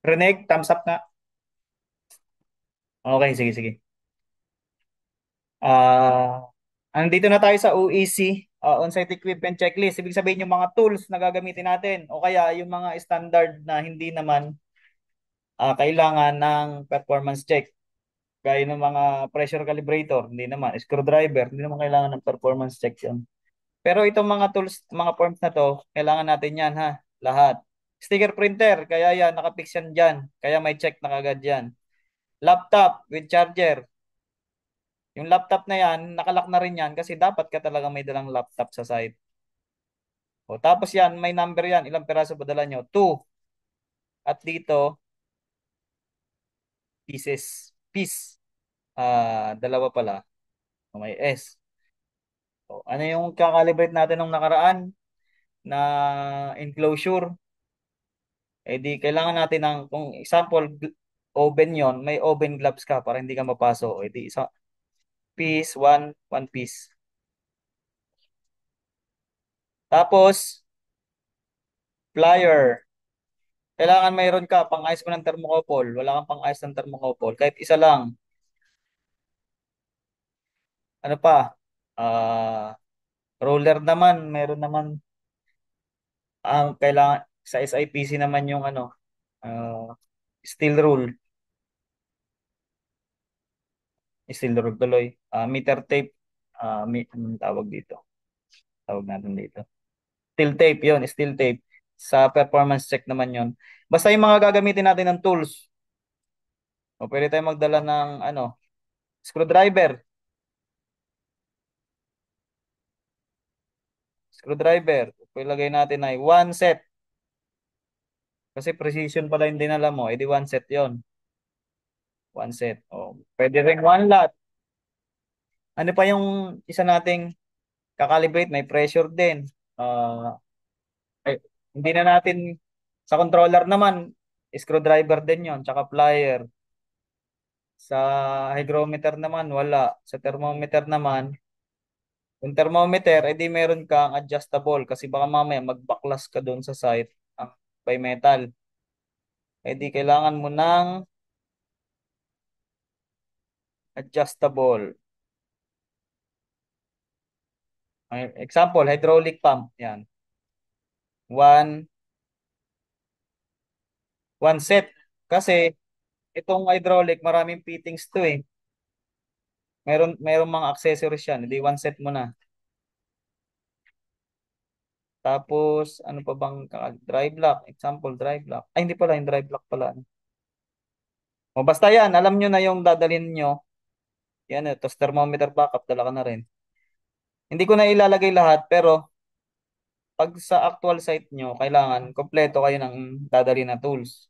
Reneg, thumbs up nga. Okay, sige, sige. Ah, andito na tayo sa OEC, On-Site Equipment Checklist. Ibig sabihin yung mga tools na gagamitin natin o kaya yung mga standard na hindi naman kailangan ng performance check. Gaya ng mga pressure calibrator, hindi naman. Screwdriver, hindi naman kailangan ng performance check yun. Pero itong mga tools, mga forms na to, kailangan natin yan ha, lahat. Sticker printer, kaya yan, nakapix yan dyan. Kaya may check na kagad yan. Laptop with charger. Yung laptop na yan, nakalock na rin yan kasi dapat ka talaga may dalang laptop sa site. O, tapos yan, may number yan. Ilang peraso ba dala nyo? Two. At dito, pieces. Piece. Dalawa pala. O, may S. O, ano yung kakalibrate natin nung nakaraan na enclosure? Eh di, kailangan natin ng, kung example, oven yon, may oven gloves ka para hindi ka mapaso. Eh di, isa, piece, one piece. Tapos, plier. Kailangan mayroon ka pang-ayos mo ng thermocouple. Wala kang pang-ayos ng thermocouple. Kahit isa lang. Ano pa? Ah, roller naman. Meron naman. Kailangan sa SIPC naman yung ano, steel rule. Steel rule tuloy. Meter tape. Anong tawag dito? Tawag natin dito. Steel tape yon, steel tape. Sa performance check naman yon. Basta yung mga gagamitin natin ng tools. O pwede tayong magdala ng ano, screwdriver. Screwdriver. Ilagay natin ay one set. Kasi precision pala yung dinala mo. Eh di one set yon. One set. O, pwede rin one lot. Ano pa yung isa nating kakalibrate? May pressure din. Ah, eh, hindi na natin sa controller naman, screwdriver din yon, tsaka plier. Sa hygrometer naman, wala. Sa thermometer naman, yung thermometer, edi meron kang adjustable kasi baka mamaya magbaklas ka doon sa site ang by metal. Edi kailangan mo ng adjustable. Example, hydraulic pump. Yan. One, one set. Kasi itong hydraulic, maraming fittings to eh. Meron mga accessories yan. Hindi one set mo na. Tapos, ano pa bang drive lock? Example, drive lock. Ay, hindi pala. Yung drive lock pala. O basta yan, alam nyo na yung dadalhin nyo. Yan, tapos thermometer backup, dala ka na rin. Hindi ko na ilalagay lahat, pero pag sa actual site nyo, kailangan kompleto kayo ng dadalhin na tools.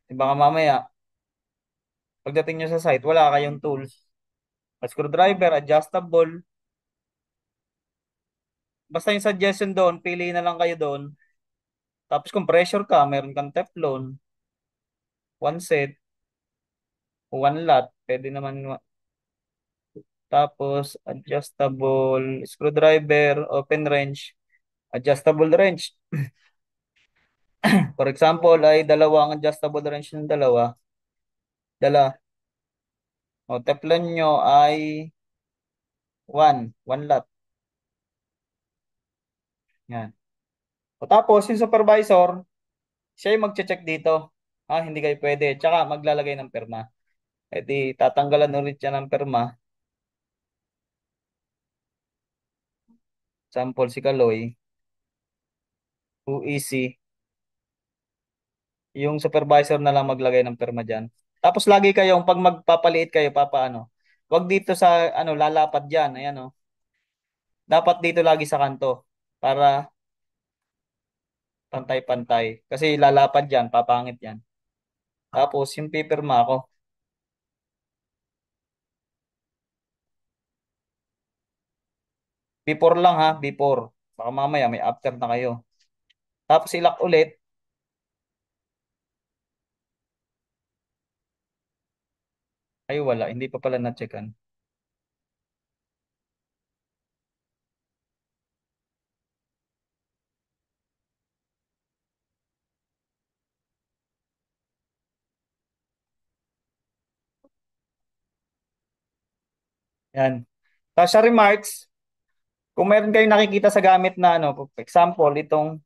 Di baka mamaya, pagdating nyo sa site, wala kayong tools. Screwdriver, adjustable. Basta yung suggestion doon, pili na lang kayo doon. Tapos kung pressure ka, meron kang Teflon, one set, one lot, pwede naman. Tapos, adjustable screwdriver, open wrench, adjustable wrench. For example, ay dalawang adjustable wrench ng dalawa. Dala. O, teflon nyo ay one lot. Yan. O, tapos, yung supervisor, siya yung magche-check dito. Hindi kayo pwede. Tsaka, maglalagay ng perma. E di, tatanggalan ulit siya ng perma. Sample si Kaloy, UEC. Yung supervisor na lang maglagay ng perma dyan. Tapos lagi kayong pag magpapaliit kayo, papaano? Wag dito sa ano lalapad diyan, ayan oh. Dapat dito lagi sa kanto para pantay-pantay. Kasi lalapad diyan, papangit 'yan. Tapos yung pipirma ko, before lang ha, before. Baka mamaya may after na kayo. Tapos ilak ulit. Ay wala, hindi pa pala na-checkan. Yan. Tapos sa remarks, kung meron kayong nakikita sa gamit na ano, for example, itong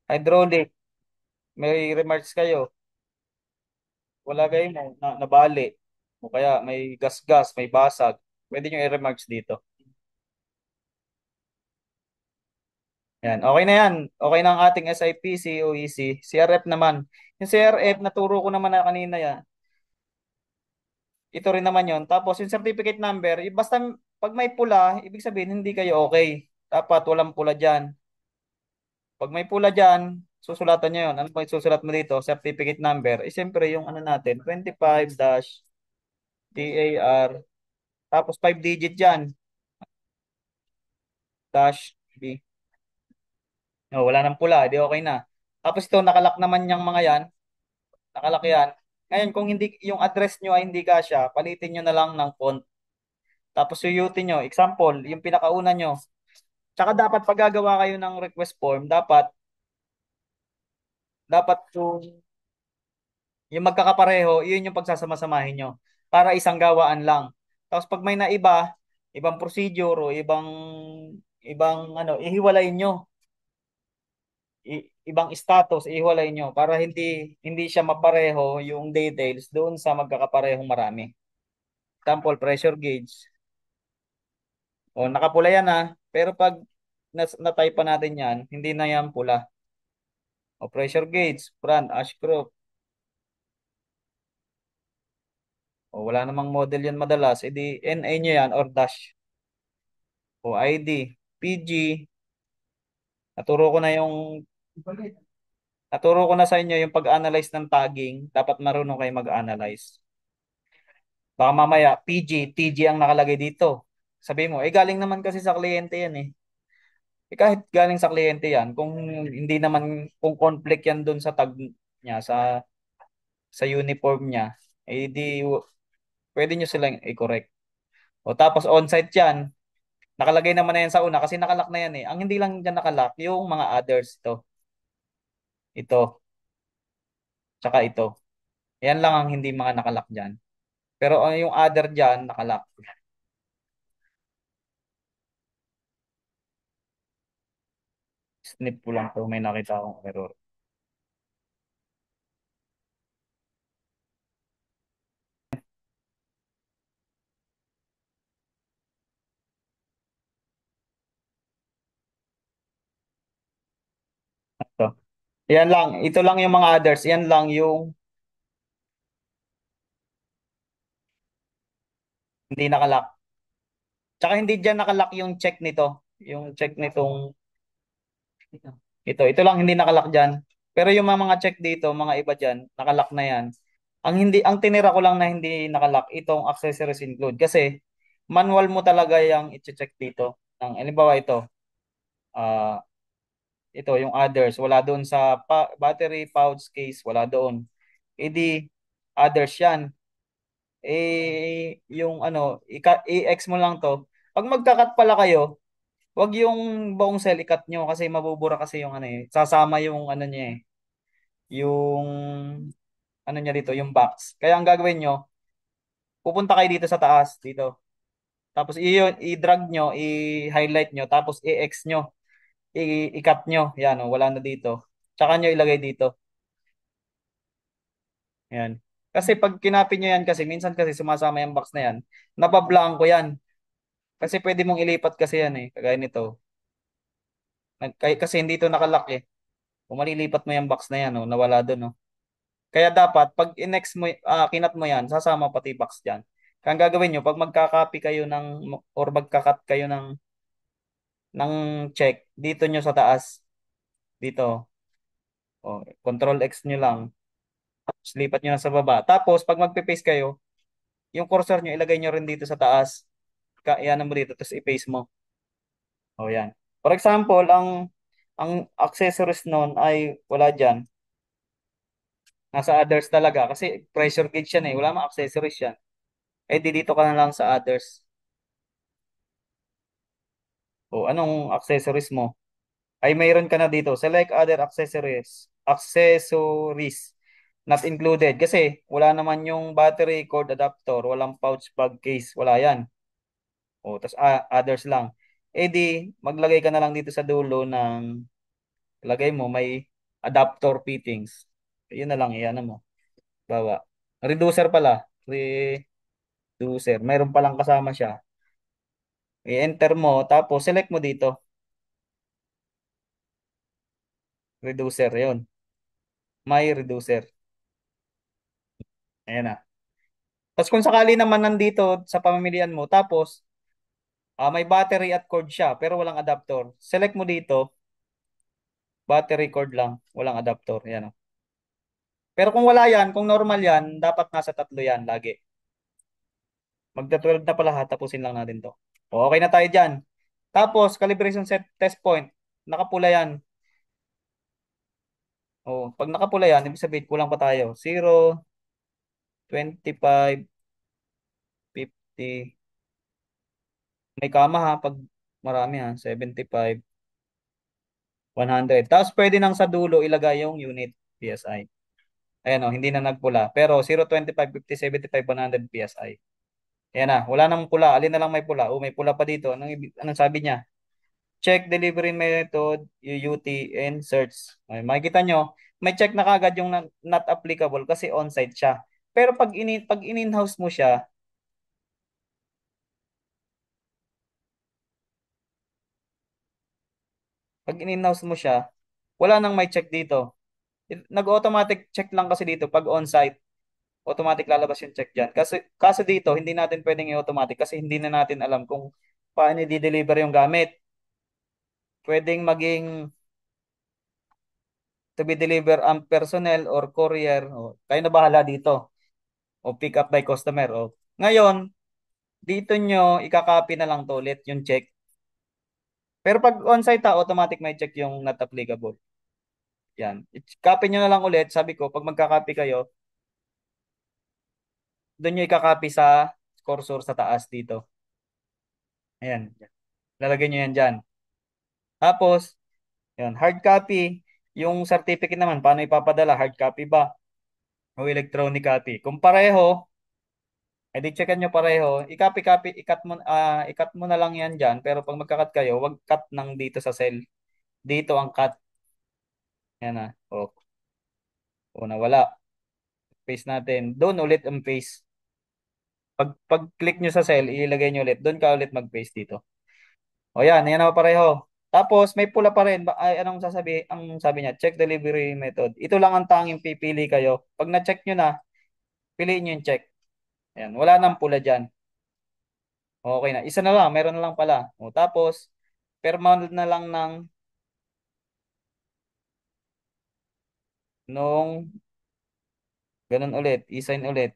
hydraulic, may remarks kayo, wala kayo nabali, o kaya may gas-gas, may basag, pwede nyo i-remarks dito. Yan, okay na yan. Okay na ang ating SIP, COEC. CRF naman. Yung CRF, naturo ko naman na kanina yan. Ito rin naman yon. Tapos yung certificate number, basta pag may pula, ibig sabihin hindi kayo okay. Dapat walang pula dyan. Pag may pula dyan, susulatan nyo yun. Ano pa yung susulat mo dito? Certificate number. Eh, siyempre yung ano natin, 25-DAR. Tapos 5 digit dyan. Dash B. Oh, wala nang pula, di okay na. Tapos ito, nakalak naman yung mga yan. Nakalak yan. Ngayon, kung hindi yung address nyo ay hindi kasya, palitin nyo na lang ng font. Tapos suyutin nyo. Example, yung pinakauna nyo. Tsaka dapat pag gagawa kayo ng request form, dapat yung magkakapareho, yun yung pagsasama-samahin nyo. Para isang gawaan lang. Tapos pag may naiba, ibang procedure o ibang ano, ihiwalayin nyo. Ibang status, ihiwalayin nyo para hindi siya mapareho yung details doon sa magkakaparehong marami. Example, pressure gauge. O, nakapula yan ha. Pero pag na-type pa natin yan, hindi na yan pula. O, pressure gauge, brand, Ashcroft. O, wala namang model yan madalas. E di NA nyo yan or dash. O, ID, PG. Naturo ko na yung naturo ko na sa inyo yung pag-analyze ng tagging. Dapat marunong kayo mag-analyze. Baka mamaya, PG, TG ang nakalagay dito. Sabi mo, eh galing naman kasi sa kliyente yan eh. Eh kahit galing sa kliyente yan, kung hindi naman, kung conflict yan dun sa tag niya, sa uniform niya, eh di, pwede nyo silang i-correct. O tapos on-site yan, nakalagay naman na yan sa una kasi nakalock na yan eh. Ang hindi lang dyan nakalock, yung mga others, ito, tsaka ito. Yan lang ang hindi mga nakalock dyan. Pero yung other dyan, nakalock. Snip ko lang to, may nakita akong error. Ito. Yan lang, ito lang yung mga others. Yan lang yung hindi nakalock. Tsaka hindi dyan nakalock yung check nito. Yung check nitong ito lang hindi nakalock dyan. Pero yung mga check dito, mga iba dyan, nakalock na yan. Ang tinira ko lang na hindi nakalock, itong accessories include. Kasi manual mo talaga yung i-check dito. Halimbawa ah ito yung others, wala doon sa battery, pouch, case, wala doon. E di, others yan. Yung ano, i-X mo lang to. Pag magkakat pala kayo, wag yung buong cell ikat nyo kasi mabubura kasi yung ano eh. Sasama yung ano niya eh. Yung ano niya dito, yung box. Kaya ang gagawin nyo, pupunta kayo dito sa taas, dito. Tapos i-drag nyo, i-highlight nyo, tapos i-X nyo, i-cut nyo. Yan, oh, wala na dito. Tsaka nyo ilagay dito. Yan. Kasi pag kinapin nyo yan kasi, minsan kasi sumasama yung box na yan, nabablanko yan. Kasi pwede mong ilipat kasi yan eh, kagaya nito. Kasi hindi ito nakalock eh. Kung malilipat mo yung box na yan, oh, nawala doon. Oh. Kaya dapat, pag in-next mo, kinat mo yan, sasama pati box dyan. Kaya ang gagawin nyo, pag magka-copy kayo or magka-cut kayo ng check, dito nyo sa taas, dito, oh, Control X nyo lang, tapos lipat nyo na sa baba. Tapos, pag magpe-paste kayo, yung cursor nyo, ilagay nyo rin dito sa taas. Yan mo dito, tapos i-paste mo. O yan. For example, ang accessories nun ay wala dyan. Nasa others talaga. Kasi pressure gauge yan eh. Wala mang accessories yan. Eh di dito ka na lang sa others. O anong accessories mo? Ay mayroon ka na dito. Select other accessories. Accessories. Not included. Kasi wala naman yung battery, cord adapter, walang pouch, bag case. Wala yan. O, tas others lang. Eh di, maglagay ka na lang dito sa dulo ng, lagay mo, may adapter fittings. Yun na lang, iyan mo. Bawa. Reducer pala. Reducer. Mayroon palang kasama siya. I-enter mo, tapos select mo dito. Reducer, yun. May reducer. Ayan na. Tapos kung sakali naman nandito sa pamimilian mo, tapos may battery at cord siya, pero walang adapter. Select mo dito, battery cord lang, walang adapter. Yan. O. Pero kung wala yan, kung normal yan, dapat nasa tatlo yan lagi. Magta-12 na pala ha, tapusin lang natin to. O, okay na tayo dyan. Tapos, calibration set test point. Nakapula yan. O, pag nakapula yan, ibig sabihin, kulang pa tayo. 0, 25, 50. May kama ha, pag marami ha, 75, 100. Tapos pwede nang sa dulo ilagay yung unit PSI. Ayan o, hindi na nagpula. Pero 0, 25, 50, 75, 100 PSI. Ayan na, wala nang pula. Alin na lang may pula? Oh, may pula pa dito. Anong sabi niya? Check delivery method, UUT, and search. Ay, makikita nyo, may check na kagad yung not applicable kasi on-site siya. Pero pag in-house mo siya, pag in-house mo siya, wala nang may check dito. Nag-automatic check lang kasi dito pag on-site, automatic lalabas yung check dyan. Kaso dito, hindi natin pwedeng i-automatic kasi hindi na natin alam kung paano i-deliver yung gamit. Pwedeng maging to be delivered ang personnel or courier. O, kayo na bahala dito. O pick up by customer. O. Ngayon, dito nyo, ikakopy na lang to ulit yung check. Pero pag on-site automatic may check yung not applicable. Yan. Copy nyo na lang ulit. Sabi ko, pag magka-copy kayo, doon nyo ikakopy sa cursor sa taas dito. Ayan. Lalagay nyo yan dyan. Tapos, yan, hard copy. Yung certificate naman, paano ipapadala? Hard copy ba? O electronic copy? Kung pareho, edi checkan nyo pareho. I-copy, i-cut mo na lang yan dyan. Pero pag magka-cut kayo, wag cut ng dito sa cell. Dito ang cut. Yan na. O nawala. Paste natin. Doon ulit ang paste. Pag-click nyo sa cell, ilagay nyo ulit. Doon ka ulit mag-paste dito. O yan, yan na pareho. Tapos may pula pa rin. Ay, anong ang sabi niya, check delivery method. Ito lang ang tanging pipili kayo. Pag na-check nyo na, piliin nyo yung check. Ayan, wala nang pula dyan. Okay na. Isa na lang, meron na lang pala. O, tapos, permanent na lang ng nung ganun ulit, i-sign ulit.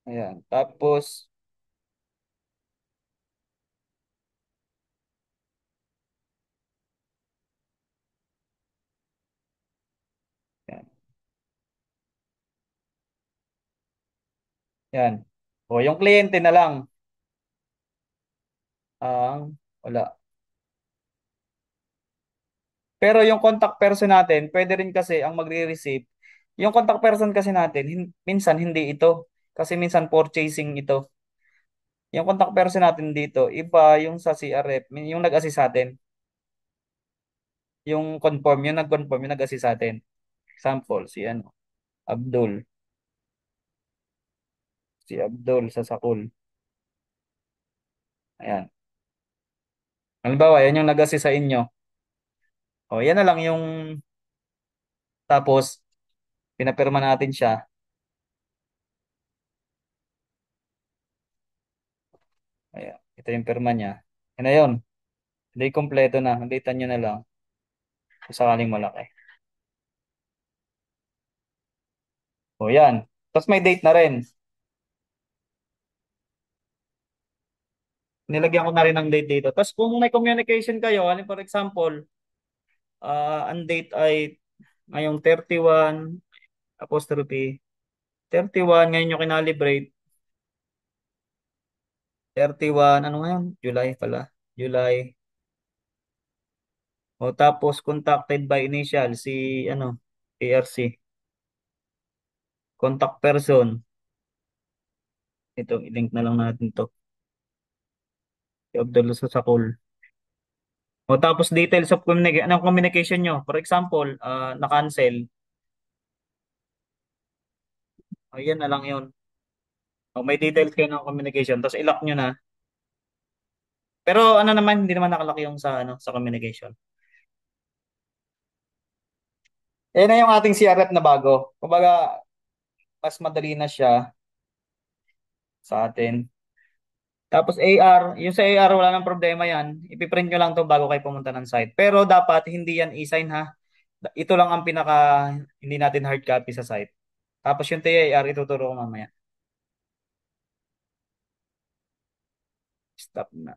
Ayan. Tapos, yan. Yan. O, yung kliyente na lang ang wala. Pero yung contact person natin, pwede rin kasi ang magre-receive. Yung contact person kasi natin, minsan hindi ito. Kasi minsan purchasing ito. Yung contact person natin dito, iba yung sa CRF, yung nag-assist sa atin. Yung nag-confirm, yung nag-assist sa atin. Example, si ano, Abdul. Si Abdul sa Sakul. Ayan. Halimbawa, yan yung nag-assist sa inyo. O, yan na lang yung tapos, pinapirma natin siya. Ayan. Ito yung pirma niya. Yan na yun. Hindi kompleto na. Halitan nyo na lang kung sakaling malaki. O, yan. Tapos may date na rin. Nilagyan ko na rin ng date dito. Tapos kung may communication kayo, for example, ang date ay ngayong 31, apostrophe, 31, ngayon yung kinalibrate, 31, ano ngayon? July pala. July. O tapos contacted by initial, si ano? ARC. Contact person. Ito, i-link na lang natin to. Si Abdul sa call. O tapos details of ng communication nyo. For example, na-cancel. Ayan na lang yun. O, may details kayo ng communication. Tapos i-lock nyo na. Pero ano naman, hindi naman nakalaki yung sa, sa communication. Ayan na yung ating CRF na bago. Kumbaga, mas madali na siya sa atin. Tapos AR, yung sa AR wala nang problema yan. Ipiprint nyo lang to bago kayo pumunta ng site. Pero dapat hindi yan e-sign ha. Ito lang ang pinaka hindi natin hard copy sa site. Tapos yung TAR ituturo ko mamaya. Stop na.